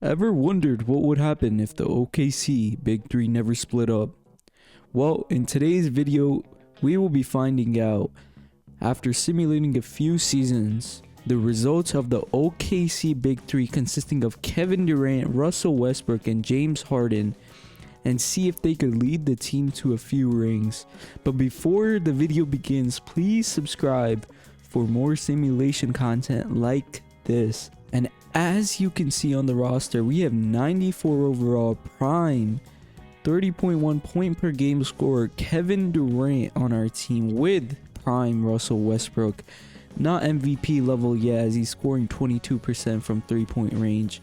Ever wondered what would happen if the OKC Big Three never split up? Well, in today's video, we will be finding out, after simulating a few seasons, the results of the OKC Big Three consisting of Kevin Durant, Russell Westbrook, and James Harden, and see if they could lead the team to a few rings. But before the video begins, please subscribe for more simulation content like this. And as you can see on the roster, we have 94 overall prime, 30.1 point per game scorer Kevin Durant on our team with prime Russell Westbrook. Not MVP level yet, as he's scoring 22% from 3-point range.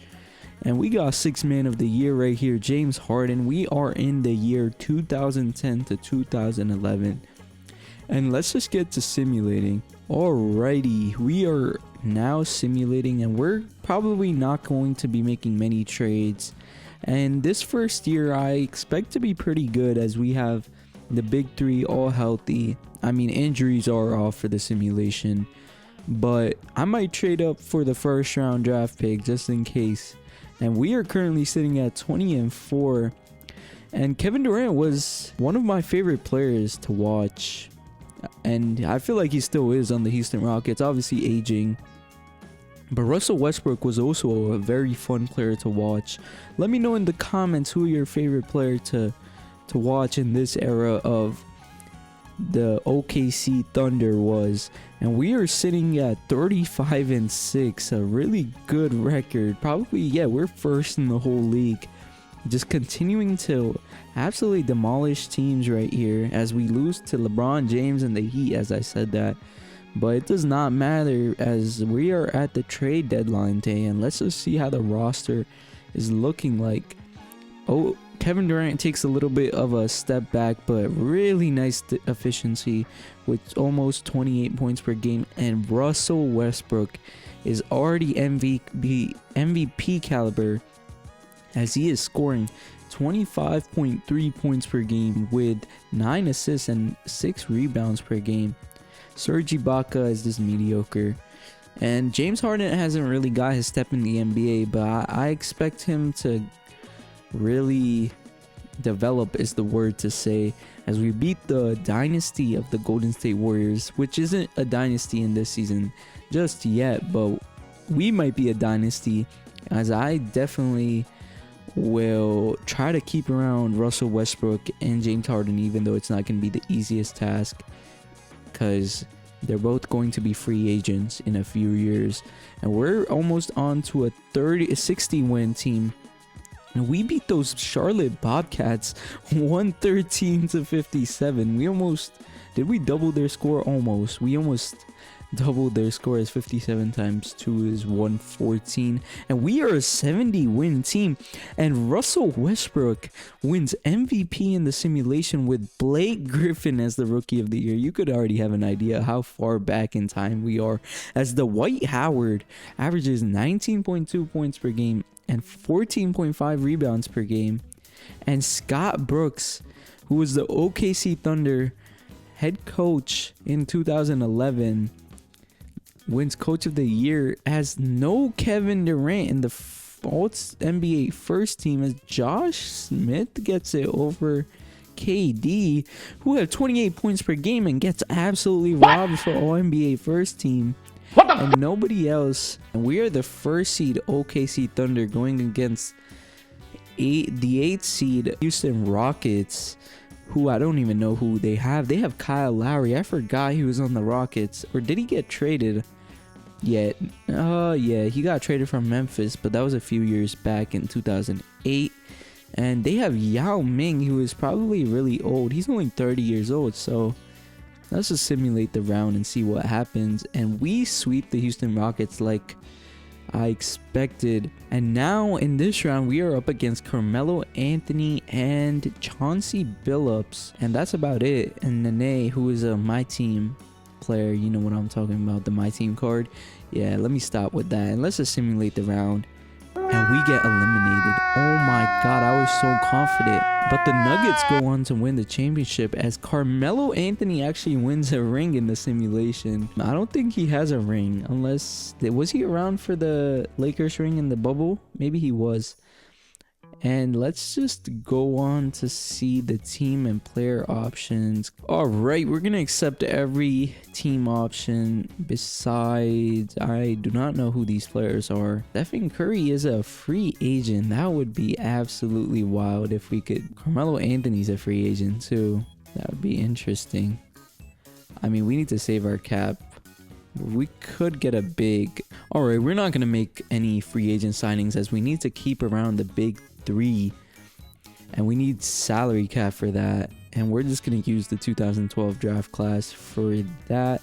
And we got 6th man of the year right here, James Harden. We are in the year 2010 to 2011. And let's just get to simulating. Alrighty, we are now simulating, and we're probably not going to be making many trades. And this first year, I expect to be pretty good, as we have the big three all healthy. I mean, injuries are off for the simulation, but I might trade up for the first round draft pick just in case. And we are currently sitting at 20-4. And Kevin Durant was one of my favorite players to watch, and I feel like he still is on the Houston Rockets, obviously aging. But Russell Westbrook was also a very fun player to watch. Let me know in the comments who your favorite player to watch in this era of the OKC Thunder was. And we are sitting at 35-6, a really good record. Probably, yeah, we're first in the whole league. Just continuing to absolutely demolish teams right here, as we lose to LeBron James and the Heat, as I said that. But it does not matter, as we are at the trade deadline day, and let's just see how the roster is looking like. Oh, Kevin Durant takes a little bit of a step back, but really nice efficiency with almost 28 points per game. And Russell Westbrook is already MVP caliber, as he is scoring 25.3 points per game with 9 assists and 6 rebounds per game. Serge Ibaka is just mediocre. And James Harden hasn't really got his step in the NBA, but I expect him to really develop, is the word to say, as we beat the dynasty of the Golden State Warriors, which isn't a dynasty in this season just yet, but we might be a dynasty, as I definitely will try to keep around Russell Westbrook and James Harden, even though it's not going to be the easiest task, because they're both going to be free agents in a few years. And we're almost on to a 60 win team, and we beat those Charlotte Bobcats 113-57. We almost did. We doubled their score. We almost doubled their score, as 57 times 2 is 114. And we are a 70 win team, and Russell Westbrook wins MVP in the simulation with Blake Griffin as the rookie of the year. You could already have an idea how far back in time we are, as the Dwight Howard averages 19.2 points per game and 14.5 rebounds per game. And Scott Brooks, who was the OKC Thunder head coach in 2011, wins coach of the year, as no Kevin Durant in the NBA first team, as Josh Smith gets it over KD, who had 28 points per game and gets absolutely robbed for all NBA first team. And nobody else. And we are the first seed OKC Thunder going against the 8th seed Houston Rockets, who I don't even know who they have. They have Kyle Lowry. I forgot he was on the Rockets. Or did he get traded yet? Yeah, he got traded from Memphis, but that was a few years back in 2008. And they have Yao Ming, who is probably really old. He's only 30 years old, so let's just simulate the round and see what happens. And we sweep the Houston Rockets like I expected. And now in this round, we are up against Carmelo Anthony and Chauncey Billups. And that's about it. And Nene, who is a My Team player, you know what I'm talking about, the My Team card. Yeah, let me stop with that, and let's just simulate the round. and we get eliminated. Oh my god, I was so confident. But the Nuggets go on to win the championship as Carmelo Anthony actually wins a ring in the simulation. I don't think he has a ring unless... Was he around for the Lakers ring in the bubble? Maybe he was. And let's just go on to see the team and player options. All right, we're gonna accept every team option. Besides, I do not know who these players are. Stephen Curry is a free agent. That would be absolutely wild if we could. Carmelo Anthony's a free agent too. That would be interesting. I mean, we need to save our cap. We could get a big... All right, we're not gonna make any free agent signings as we need to keep around the big three, and we need salary cap for that, and we're just going to use the 2012 draft class for that.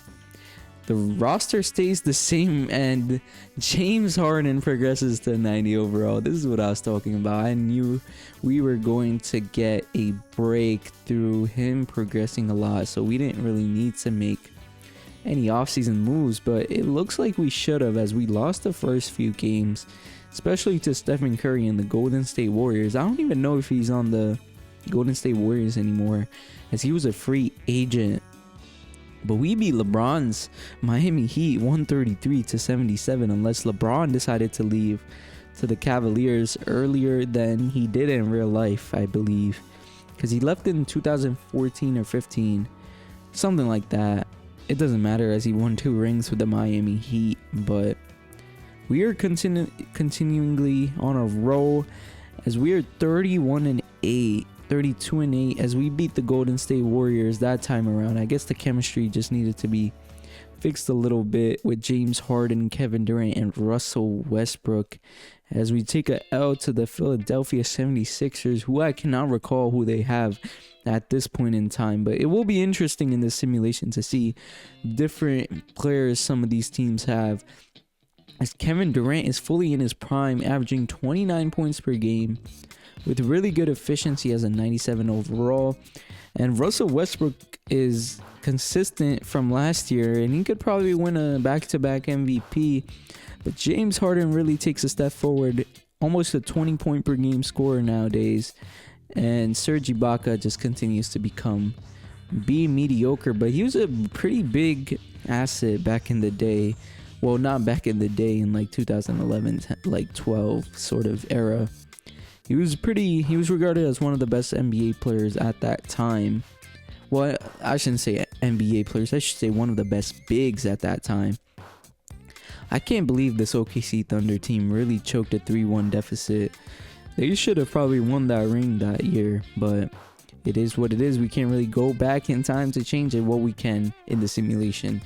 The roster stays the same, and James Harden progresses to 90 overall. This is what I was talking about. I knew we were going to get a break through him progressing a lot, so we didn't really need to make any offseason moves, but it looks like we should have, as we lost the first few games, especially to Stephen Curry and the Golden State Warriors. I don't even know if he's on the Golden State Warriors anymore, as he was a free agent. But we beat LeBron's Miami Heat 133-77, unless LeBron decided to leave to the Cavaliers earlier than he did in real life, I believe, because he left in 2014 or 15, something like that. It doesn't matter, as he won 2 rings with the Miami Heat. But we are continuingly on a roll, as we are 31-8, 32-8, as we beat the Golden State Warriors that time around. I guess the chemistry just needed to be fixed a little bit with James Harden, Kevin Durant, and Russell Westbrook, as we take a L to the Philadelphia 76ers, who I cannot recall who they have at this point in time. But it will be interesting in this simulation to see different players some of these teams have, as Kevin Durant is fully in his prime, averaging 29 points per game with really good efficiency as a 97 overall. And Russell Westbrook is consistent from last year, and he could probably win a back-to-back MVP. But James Harden really takes a step forward, almost a 20-point per game scorer nowadays. And Serge Ibaka just continues to be mediocre, but he was a pretty big asset back in the day. Well, not back in the day, in like 2011, like 12 sort of era. He was regarded as one of the best NBA players at that time. Well, I shouldn't say NBA players, I should say one of the best bigs at that time. I can't believe this OKC Thunder team really choked a 3-1 deficit. They should have probably won that ring that year, but it is what it is. We can't really go back in time to change it. Well, we can in the simulation,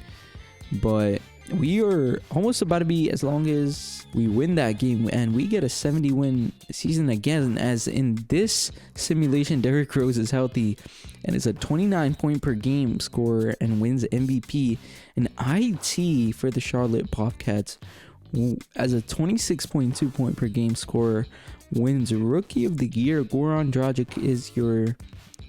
but we are almost about to be, as long as we win that game and we get a 70-win season again, as in this simulation Derrick Rose is healthy and is a 29 point per game scorer and wins MVP, and IT for the Charlotte Bobcats as a 26.2 point per game scorer wins Rookie of the Year. Goran Dragic is your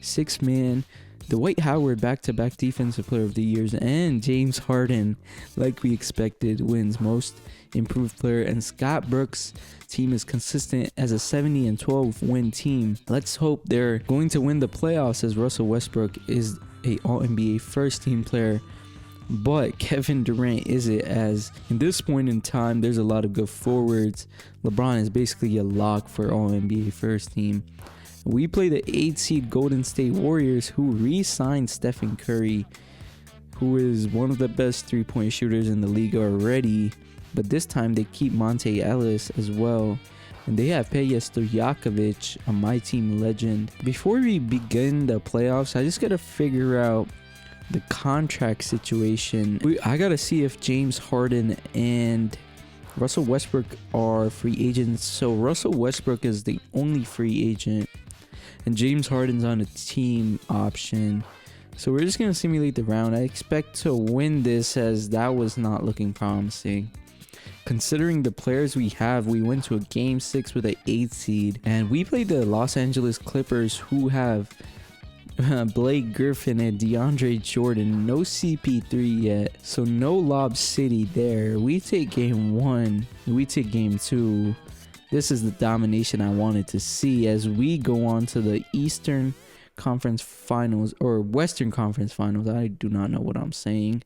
6th man. Dwight Howard, back-to-back Defensive Player of the Years, and James Harden, like we expected, wins Most Improved Player. And Scott Brooks' team is consistent as a 70-12 win team. Let's hope they're going to win the playoffs, as Russell Westbrook is a All-NBA first-team player. But Kevin Durant is it, as in this point in time, there's a lot of good forwards. LeBron is basically a lock for All-NBA first team. We play the 8th seed Golden State Warriors, who re-signed Stephen Curry, who is one of the best three-point shooters in the league already. But this time they keep Monte Ellis as well. And they have Peja Stojakovic, a My Team legend. Before we begin the playoffs, I just got to figure out the contract situation. I got to see if James Harden and Russell Westbrook are free agents. So Russell Westbrook is the only free agent, and James Harden's on a team option. So we're just going to simulate the round. I expect to win this, as that was not looking promising. Considering the players we have, we went to a game 6 with an 8th seed, and we played the Los Angeles Clippers, who have Blake Griffin and DeAndre Jordan. No CP3 yet, so no Lob City there. We take game 1, we take game 2, This is the domination I wanted to see as we go on to the Eastern Conference Finals or Western Conference Finals. I do not know what I'm saying.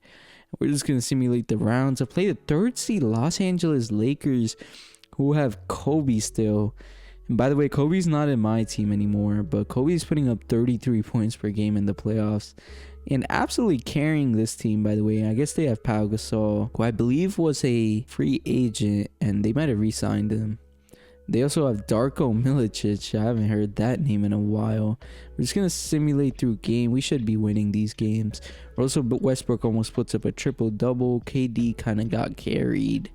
We're just going to simulate the round to play the third seed Los Angeles Lakers, who have Kobe still. And by the way, Kobe's not in my team anymore, but Kobe's putting up 33 points per game in the playoffs and absolutely carrying this team, by the way. I guess they have Pau Gasol, who I believe was a free agent, and they might have re-signed him. They also have Darko Milicic. I haven't heard that name in a while. We're just going to simulate through game. We should be winning these games. Russell Westbrook almost puts up a triple-double. KD kind of got carried.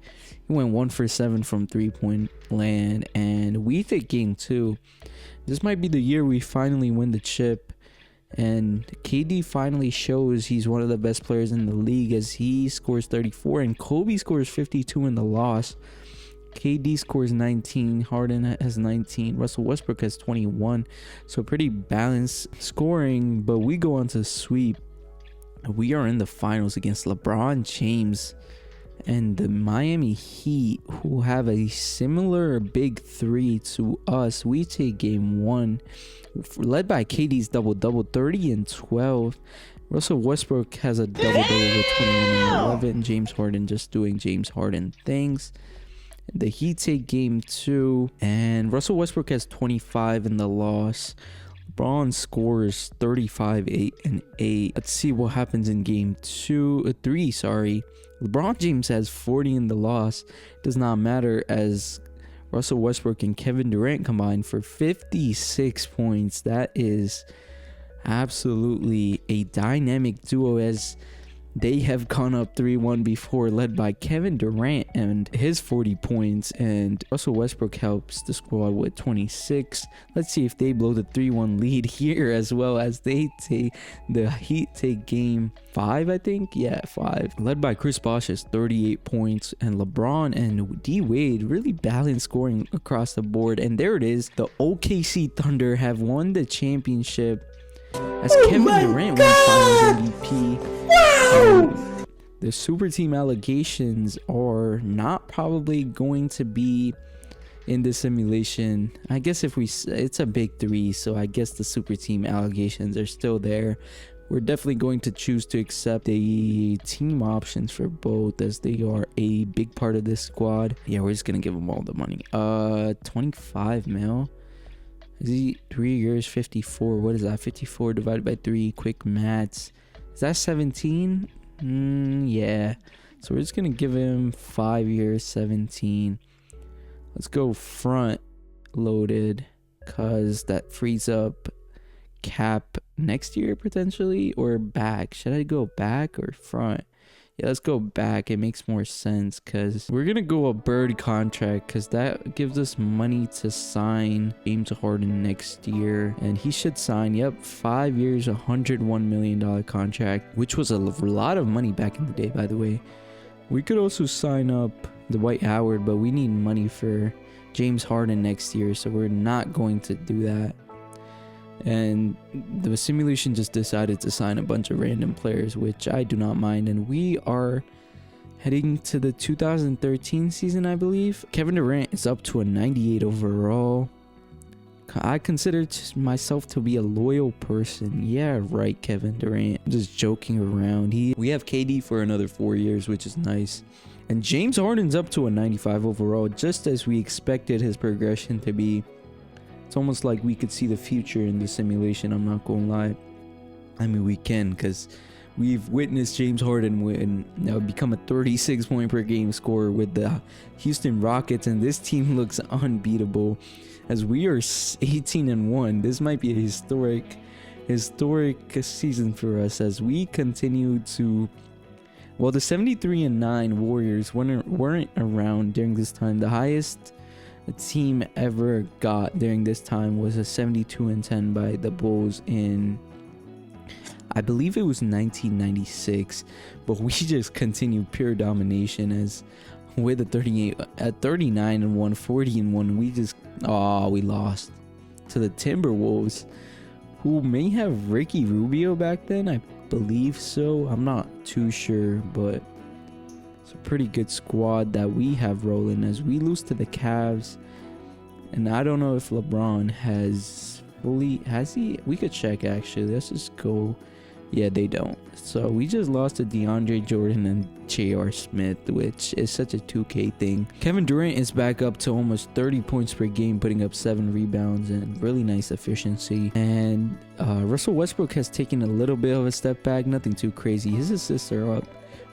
He went 1 for 7 from three-point land. And we take game 2. This might be the year we finally win the chip. And KD finally shows he's one of the best players in the league as he scores 34. And Kobe scores 52 in the loss. KD scores 19, Harden has 19, Russell Westbrook has 21, so pretty balanced scoring. But we go on to sweep. We are in the finals against LeBron James and the Miami Heat, who have a similar big three to us. We take game 1, led by KD's double-double, 30 and 12. Russell Westbrook has a double-double with 21 and 11. James Harden just doing James Harden things. The Heat take game 2, and Russell Westbrook has 25 in the loss. LeBron scores 35, 8, and 8. Let's see what happens in game 3. LeBron James has 40 in the loss. Does not matter as Russell Westbrook and Kevin Durant combined for 56 points. That is absolutely a dynamic duo as they have gone up 3-1 before, led by Kevin Durant and his 40 points. And Russell Westbrook helps the squad with 26. Let's see if they blow the 3-1 lead here as well as the Heat take game 5, I think. Yeah, 5. Led by Chris Bosh's 38 points. And LeBron and D Wade really balanced scoring across the board. And there it is. The OKC Thunder have won the championship as Kevin Durant won Finals MVP. The super team allegations are not probably going to be in the simulation. I guess it's a big 3, so I guess the super team allegations are still there. We're definitely going to choose to accept the team options for both as they are a big part of this squad. Yeah, we're just gonna give them all the money. 25 mil. Is he 3 years 54? What is that? 54 divided by 3. Quick maths. Is that 17? Yeah. So we're just going to give him 5 years, 17. Let's go front loaded because that frees up cap next year potentially, or back. Should I go back or front? Yeah, let's go back. It makes more sense because we're going to go a bird contract because that gives us money to sign James Harden next year. And he should sign, 5 years, $101 million contract, which was a lot of money back in the day, by the way. We could also sign up Dwight Howard, but we need money for James Harden next year, so we're not going to do that. And the simulation just decided to sign a bunch of random players, which I do not mind. And we are heading to the 2013 season, I believe. Kevin Durant is up to a 98 overall. I consider myself to be a loyal person. Yeah, right, Kevin Durant. I'm just joking around. We have KD for another 4 years, which is nice. And James Harden's up to a 95 overall, just as we expected his progression to be. It's almost like we could see the future in the simulation, I'm not gonna lie. I mean, we can, because we've witnessed James Harden become a 36 point per game scorer with the Houston Rockets, and this team looks unbeatable as we are 18-1. This might be a historic season for us as we continue to. Well, the 73-9 Warriors weren't around during this time. The highest a team ever got during this time was a 72-10 by the Bulls in, I believe it was 1996, but we just continued pure domination as with a 39-1, 40-1, we lost to the Timberwolves, who may have Ricky Rubio back then. I believe so. I'm not too sure, but it's a pretty good squad that we have rolling as we lose to the Cavs. And I don't know if LeBron has he? We could check actually. Let's just go. Yeah, they don't. So we just lost to DeAndre Jordan and J.R. Smith, which is such a 2K thing. Kevin Durant is back up to almost 30 points per game, putting up 7 rebounds and really nice efficiency. And Russell Westbrook has taken a little bit of a step back, nothing too crazy. His assists are up.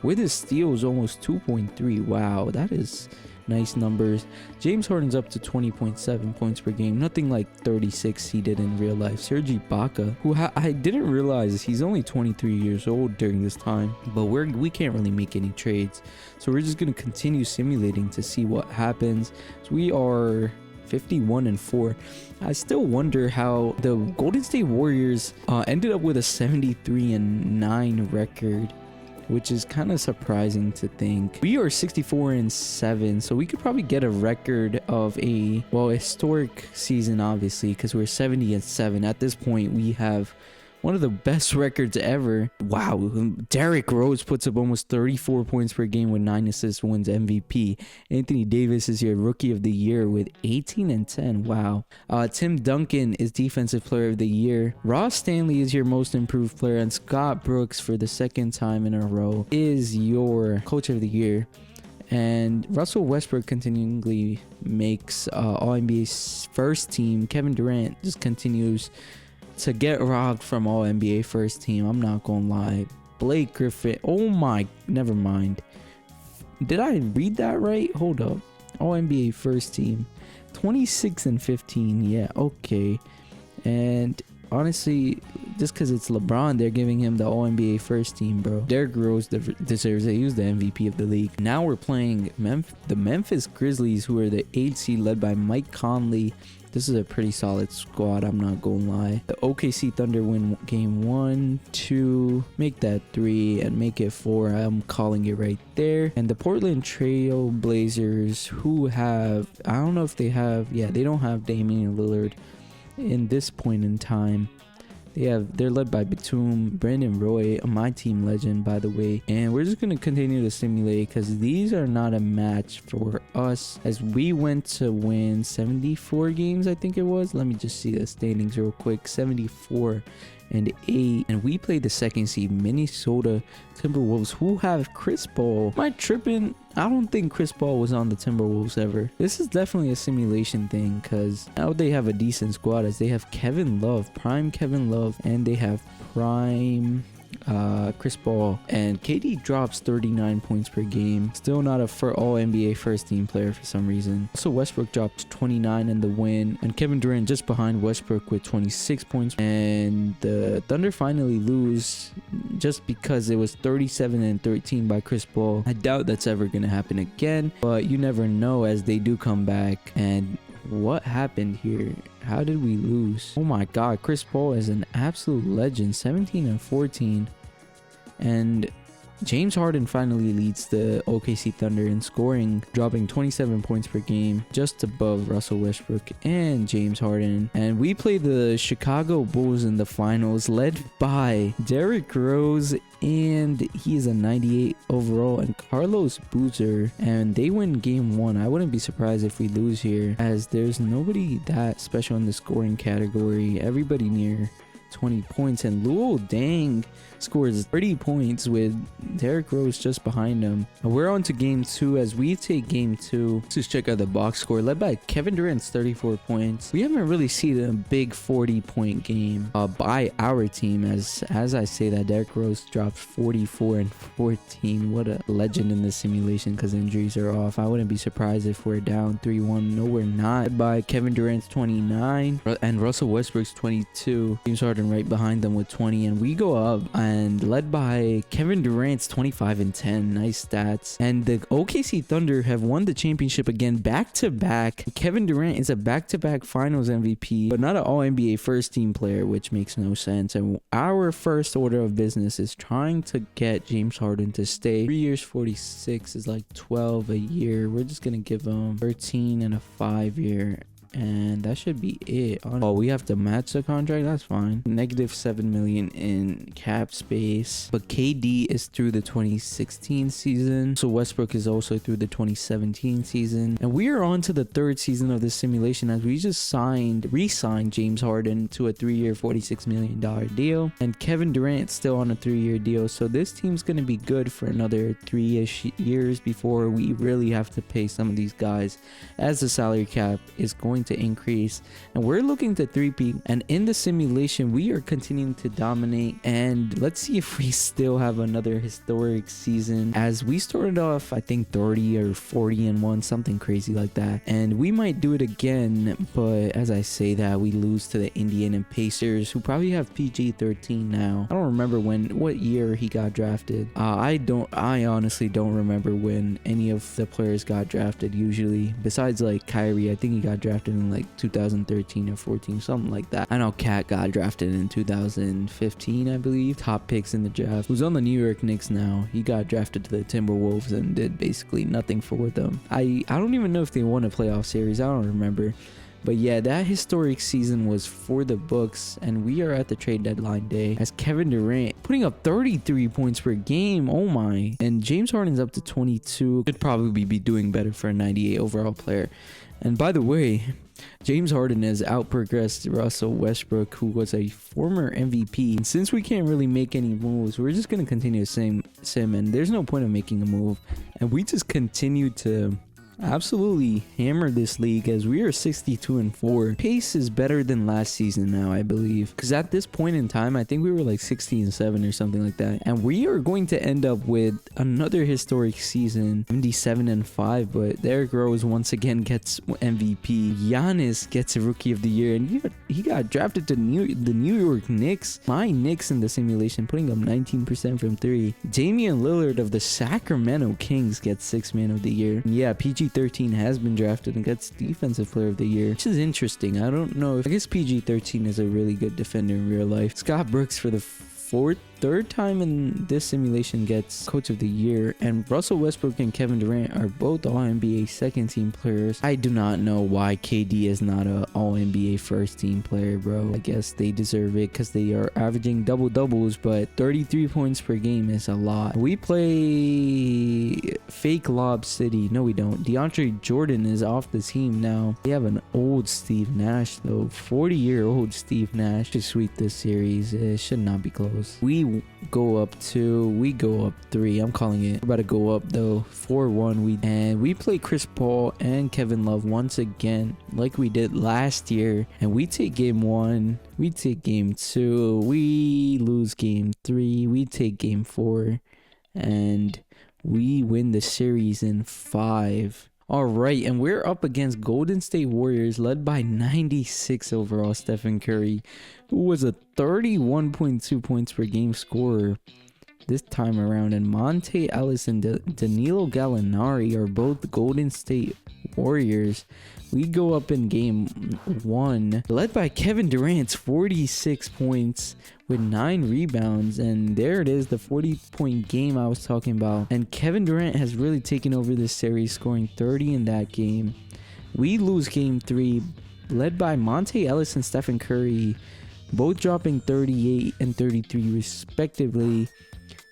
With his steals, almost 2.3. Wow, that is nice numbers. James Harden's up to 20.7 points per game, nothing like 36 he did in real life. Serge Ibaka, who I didn't realize he's only 23 years old during this time, but we can't really make any trades, so we're just going to continue simulating to see what happens. So we are 51-4. I still wonder how the Golden State Warriors ended up with a 73-9 record, which is kind of surprising to think. We are 64-7, so we could probably get a record of a historic season, obviously, because we're 70-7. At this point, we have one of the best records ever. Wow, Derrick Rose puts up almost 34 points per game with 9 assists, wins MVP. Anthony Davis is your rookie of the year with 18-10. Wow. Tim Duncan is defensive player of the year. Ross Stanley is your most improved player, and Scott Brooks, for the second time in a row, is your coach of the year. And Russell Westbrook continually makes All-NBA's first team. Kevin Durant just continues to get robbed from All-NBA first team. I'm not gonna lie. Blake Griffin, oh my, never mind. Did I read that right? Hold up. All-NBA first team, 26-15. Yeah, okay. And honestly, just because it's LeBron, they're giving him the All-NBA first team, bro. Derrick Rose deserves it. He was the MVP of the league. Now we're playing the Memphis Grizzlies, who are the 8th seed, led by Mike Conley. This is a pretty solid squad, I'm not gonna lie. The OKC Thunder win game 1, 2, make that 3, and make it 4. I'm calling it right there. And the Portland Trail Blazers, who have, I don't know if they have, yeah, they don't have Damian Lillard in this point in time. They're led by Batum, Brandon Roy, my team legend, by the way. And we're just going to continue to simulate because these are not a match for us, as we went to win 74 games, I think it was. Let me just see the standings real quick. 74-8, and we played the second seed Minnesota Timberwolves, who have Chris Paul. Am I tripping? I don't think Chris Paul was on the Timberwolves ever. This is definitely a simulation thing, because now they have a decent squad, as they have Kevin Love, prime Kevin Love, and they have prime Chris Paul, and KD drops 39 points per game. Still not a All-NBA first team player for some reason. Also, Westbrook dropped 29 in the win, and Kevin Durant just behind Westbrook with 26 points. And the Thunder finally lose just because it was 37-13 by Chris Paul. I doubt that's ever gonna happen again, but you never know, as they do come back. And what happened here? How did we lose? Oh my god, Chris Paul is an absolute legend. 17-14. And James Harden finally leads the OKC Thunder in scoring, dropping 27 points per game, just above Russell Westbrook and James Harden. And we play the Chicago Bulls in the finals, led by Derrick Rose, and he is a 98 overall, and Carlos Boozer, and they win game 1. I wouldn't be surprised if we lose here, as there's nobody that special in the scoring category. Everybody near 20 points, and Luol Deng scores 30 points with Derrick Rose just behind him. We're on to game 2, as we take game 2. Let's just check out the box score, led by Kevin Durant's 34 points. We haven't really seen a big 40-point game by our team, as I say that, Derrick Rose dropped 44 and 14. What a legend in this simulation, because injuries are off. I wouldn't be surprised if we're down 3-1. No, we're not. Led by Kevin Durant's 29 and Russell Westbrook's 22. James Harden right behind them with 20, and we go up, and led by Kevin Durant's 25-10. Nice stats. And the OKC Thunder have won the championship again, back-to-back. Kevin Durant is a back-to-back finals MVP, but not an All-NBA first team player, which makes no sense. And our first order of business is trying to get James Harden to stay. 3 years 46 is like 12 a year. We're just gonna give him 13 and a 5-year. and that should be it. Oh, we have to match the contract. That's fine. -7 million in cap space, but KD is through the 2016 season, so Westbrook is also through the 2017 season, and we are on to the third season of this simulation as we just re-signed James Harden to a 3-year $46 million deal, and Kevin Durant still on a 3-year deal. So this team's going to be good for another 3-ish years before we really have to pay some of these guys, as the salary cap is going to increase, and we're looking to three-peat. And in the simulation, we are continuing to dominate, and let's see if we still have another historic season, as we started off I think 30 or 40-1, something crazy like that, and we might do it again. But as I say that, we lose to the Indiana Pacers, who probably have PG-13 now. I don't remember what year he got drafted. I honestly don't remember when any of the players got drafted usually, besides like Kyrie. I think he got drafted in like 2013 or 14, something like that. I know Cat got drafted in 2015, I believe. Top picks in the draft. Who's on the New York Knicks now. He got drafted to the Timberwolves and did basically nothing for them. I don't even know if they won a playoff series. I don't remember. But yeah, that historic season was for the books, and we are at the trade deadline day as Kevin Durant putting up 33 points per game. Oh my. And James Harden's up to 22. Could probably be doing better for a 98 overall player. And by the way, James Harden has outprogressed Russell Westbrook, who was a former MVP. And since we can't really make any moves, we're just going to continue the sim, and there's no point of making a move. And we just continue to absolutely hammer this league as we are 62-4. Pace is better than last season now, I believe, because at this point in time I think we were like 60-7 or something like that, and we are going to end up with another historic season, 77-5. But Derrick Rose once again gets MVP. Giannis gets a Rookie of the Year, and he got drafted to the New York Knicks. My Knicks in the simulation, putting up 19% from 3. Damian Lillard of the Sacramento Kings gets 6th Man of the Year. And yeah, PG-13 has been drafted and gets Defensive Player of the Year, which is interesting. I don't know if I guess PG-13 is a really good defender in real life. Scott Brooks for the third time in this simulation gets Coach of the Year, and Russell Westbrook and Kevin Durant are both All-NBA second team players. I do not know why KD is not a All-NBA first team player, bro. I guess they deserve it because they are averaging doubles, but 33 points per game is a lot. We play fake Lob City. No, we don't. DeAndre Jordan is off the team now. We have an old Steve Nash though, 40-year-old Steve Nash to sweep this series. It should not be close. We go up 2, we go up 3. I'm calling it. We're about to go up though, 4-1. And we play Chris Paul and Kevin Love once again, like we did last year, and we take game 1, we take game 2, we lose game 3, we take game 4, and we win the series in 5. All right, and we're up against Golden State Warriors, led by 96 overall Stephen Curry, who was a 31.2 points per game scorer this time around. And Monte Ellis and Danilo Gallinari are both Golden State Warriors. We go up in game 1, led by Kevin Durant's 46 points with 9 rebounds, and there it is, the 40-point game I was talking about. And Kevin Durant has really taken over this series, scoring 30 in that game. We lose game 3, led by Monte Ellis and Stephen Curry, both dropping 38 and 33 respectively.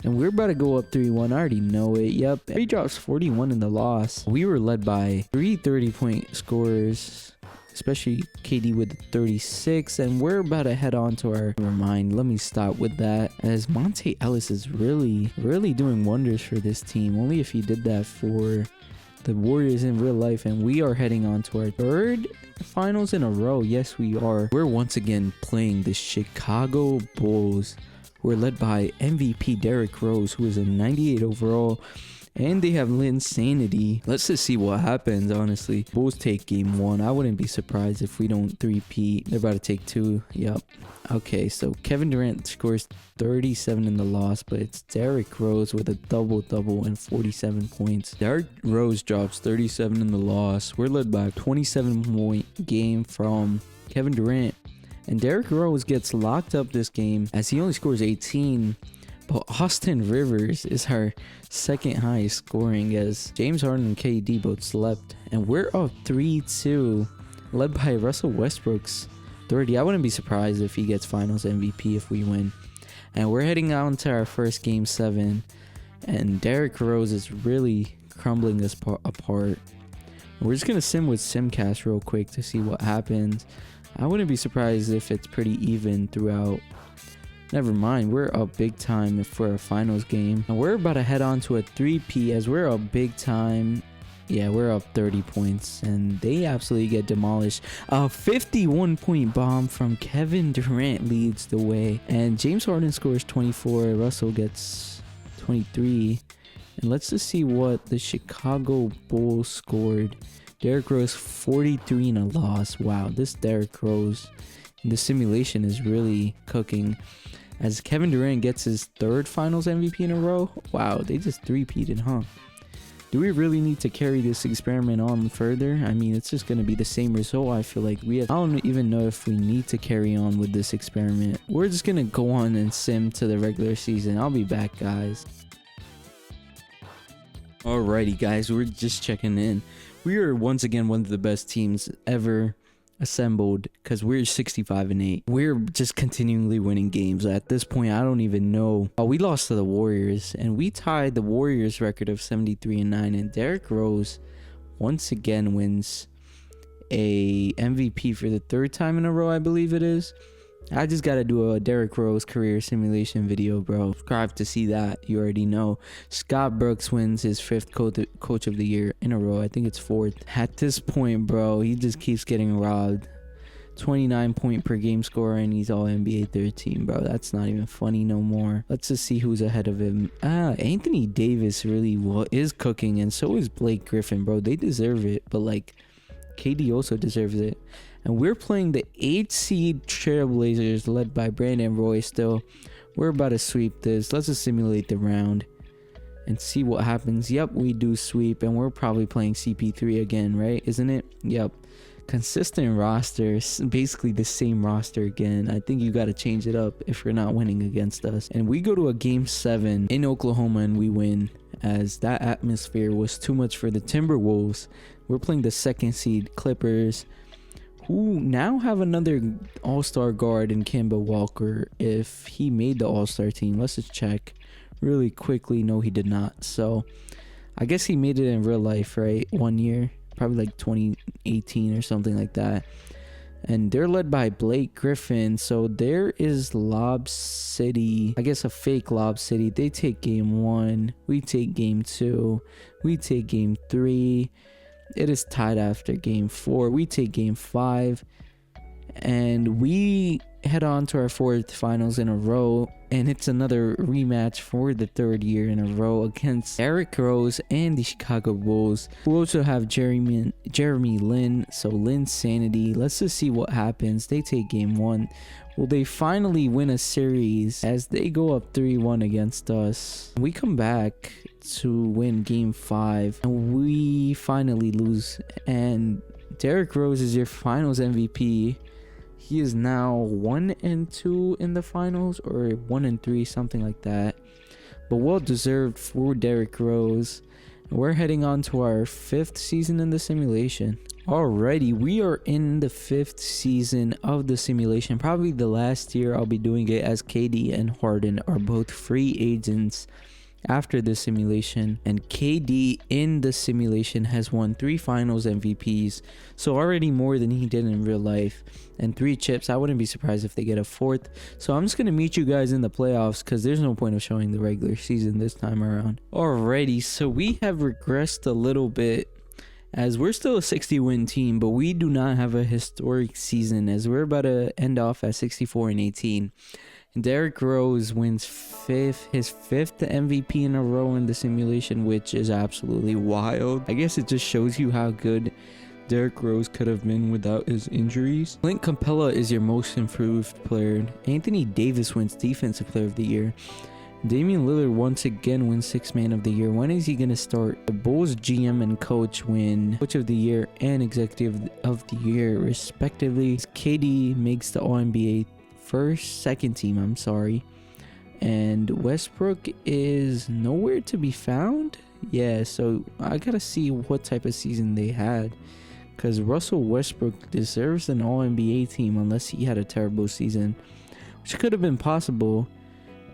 And we're about to go up 3-1. I already know it. Yep. He drops 41 in the loss. We were led by 3 30-point scorers, especially KD with 36. And we're about to head on to our mind. Let me stop with that, as Monte Ellis is really doing wonders for this team. Only if he did that for the Warriors in real life. And we are heading on to our third finals in a row. Yes, we are. We're once again playing the Chicago Bulls. We're led by MVP Derrick Rose, who is a 98 overall, and they have Linsanity. Let's just see what happens, honestly. Bulls take game 1. I wouldn't be surprised if we don't three-peat. They're about to take 2. Yep. Okay, so Kevin Durant scores 37 in the loss, but it's Derrick Rose with a double-double and 47 points. Derrick Rose drops 37 in the loss. We're led by a 27-point game from Kevin Durant. And Derrick Rose gets locked up this game as he only scores 18. But Austin Rivers is our second highest scoring, as James Harden and KD both slept. And we're up 3-2 led by Russell Westbrook's 30. I wouldn't be surprised if he gets Finals MVP if we win. And we're heading on to our first Game 7. And Derrick Rose is really crumbling us apart. We're just going to sim with Simcast real quick to see what happens. I wouldn't be surprised if it's pretty even throughout. Never mind, we're up big time for a finals game. And we're about to head on to a 3-peat as we're up big time. Yeah, we're up 30 points and they absolutely get demolished. A 51-point bomb from Kevin Durant leads the way. And James Harden scores 24. Russell gets 23. And let's just see what the Chicago Bulls scored. Derrick Rose 43 in a loss. Wow, this Derrick Rose in the simulation is really cooking. As Kevin Durant gets his 3rd Finals MVP in a row. Wow, they just three-peated, huh? Do we really need to carry this experiment on further? I mean, it's just going to be the same result. I feel like I don't even know if we need to carry on with this experiment. We're just going to go on and sim to the regular season. I'll be back, guys. Alrighty, guys, we're just checking in. We are once again one of the best teams ever assembled because we're 65-8. We're just continually winning games. At this point, I don't even know. We lost to the Warriors and we tied the Warriors record of 73-9. And Derrick Rose once again wins a MVP for the 3rd time in a row, I believe it is. I just gotta do a Derrick Rose career simulation video, bro. Subscribe to see that. You already know. Scott Brooks wins his 5th coach of the year in a row. I think it's 4th. At this point, bro, he just keeps getting robbed. 29 point per game scorer and he's all NBA 13, bro. That's not even funny no more. Let's just see who's ahead of him. Anthony Davis really is cooking and so is Blake Griffin, bro. They deserve it, but like KD also deserves it. And we're playing the 8th seed Trailblazers led by Brandon Roy still. We're about to sweep this. Let's just simulate the round and see what happens. Yep, we do sweep and we're probably playing CP3 again, right? Isn't it? Yep. Consistent roster, basically the same roster again. I think you got to change it up if you're not winning against us. And we go to a Game 7 in Oklahoma and we win as that atmosphere was too much for the Timberwolves. We're playing the 2nd seed Clippers, who now have another all-star guard in Kemba Walker. If he made the all-star team, let's just check really quickly. No, he did not. So I guess he made it in real life, right? 1 year, probably like 2018 or something like that. And they're led by Blake Griffin. So there is Lob City, I guess a fake Lob City. They take game 1, we take game 2, we take game 3. It is tied after game 4. We take game 5 and we head on to our 4th finals in a row, and it's another rematch for the 3rd year in a row against Derrick Rose and the Chicago Bulls, who also have Jeremy Lin. So Lin's sanity. Let's just see what happens. They take game 1. Will they finally win a series as they go up 3-1 against us? We come back to win game 5 and we finally lose, and Derrick Rose is your finals MVP. He is now 1-2 in the finals, or 1-3, something like that, but well deserved for Derrick Rose. We're heading on to our 5th season in the simulation. Alrighty, we are in the 5th season of the simulation. Probably the last year I'll be doing it, as KD and Harden are both free agents after the simulation, and KD in the simulation has won 3 finals MVPs, so already more than he did in real life, and 3 chips. I wouldn't be surprised if they get a 4th. So I'm just gonna meet you guys in the playoffs because there's no point of showing the regular season this time around. Alrighty, so we have regressed a little bit as we're still a 60-win team, but we do not have a historic season as we're about to end off at 64-18. Derrick Rose wins his 5th MVP in a row in the simulation, which is absolutely wild. I guess it just shows you how good Derrick Rose could have been without his injuries. Clint Capella is your most improved player. Anthony Davis wins Defensive Player of the Year. Damian Lillard once again wins 6th Man of the Year. When is he going to start? The Bulls GM and coach win Coach of the Year and Executive of the Year, respectively. KD makes the All-NBA second team, and Westbrook is nowhere to be found. Yeah, so I gotta see what type of season they had, because Russell Westbrook deserves an All-NBA team unless he had a terrible season, which could have been possible.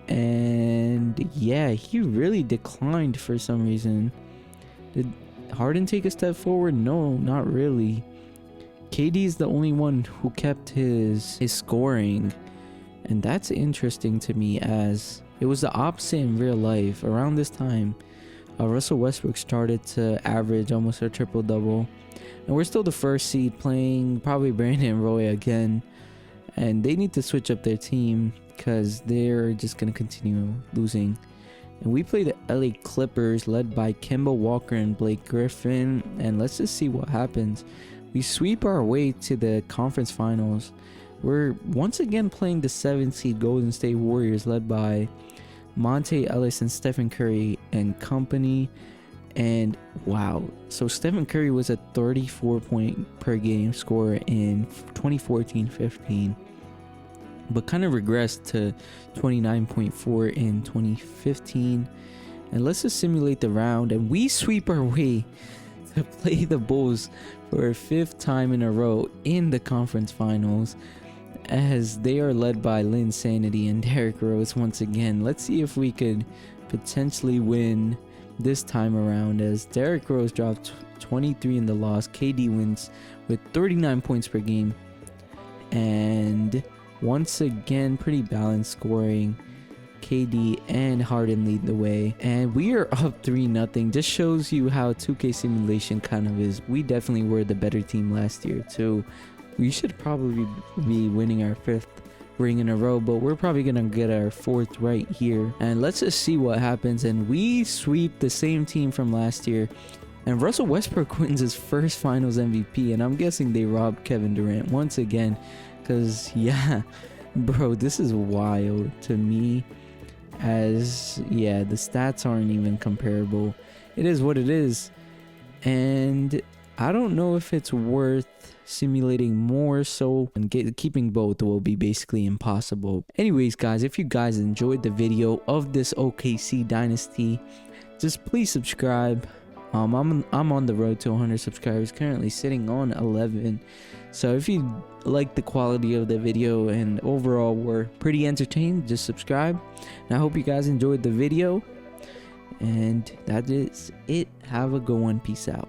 And yeah, he really declined for some reason. Did Harden take a step forward? No, not really. KD is the only one who kept his scoring, and that's interesting to me, as it was the opposite in real life. Around this time, Russell Westbrook started to average almost a triple-double, and we're still the first seed, playing probably Brandon Roy again, and they need to switch up their team because they're just going to continue losing. And we play the LA Clippers, led by Kemba Walker and Blake Griffin, and let's just see what happens. We sweep our way to the conference finals. We're once again playing the 7th seed Golden State Warriors, led by Monte Ellis and Stephen Curry and company. And wow, so Stephen Curry was a 34 point per game scorer in 2014-15, but kind of regressed to 29.4 in 2015. And let's just simulate the round, and we sweep our way to play the Bulls for a 5th time in a row in the conference finals, as they are led by Lynn Sanity and Derrick Rose once again. Let's see if we could potentially win this time around, as Derrick Rose dropped 23 in the loss. KD wins with 39 points per game, and once again pretty balanced scoring. KD and Harden lead the way, and we are up 3-0. Just shows you how 2K simulation kind of is. We definitely were the better team last year too. We should probably be winning our 5th ring in a row, but we're probably gonna get our 4th right here. And let's just see what happens. And we sweep the same team from last year, and Russell Westbrook wins his first finals MVP, and I'm guessing they robbed Kevin Durant once again, because yeah, bro, this is wild to me, as yeah, the stats aren't even comparable. It is what it is, and I don't know if it's worth simulating more, so keeping both will be basically impossible. Anyways guys, if you guys enjoyed the video of this OKC dynasty, just please subscribe. I'm on the road to 100 subscribers, currently sitting on 11. So if you like the quality of the video and overall were pretty entertained, just subscribe. And I hope you guys enjoyed the video, and that is it. Have a good one. Peace out.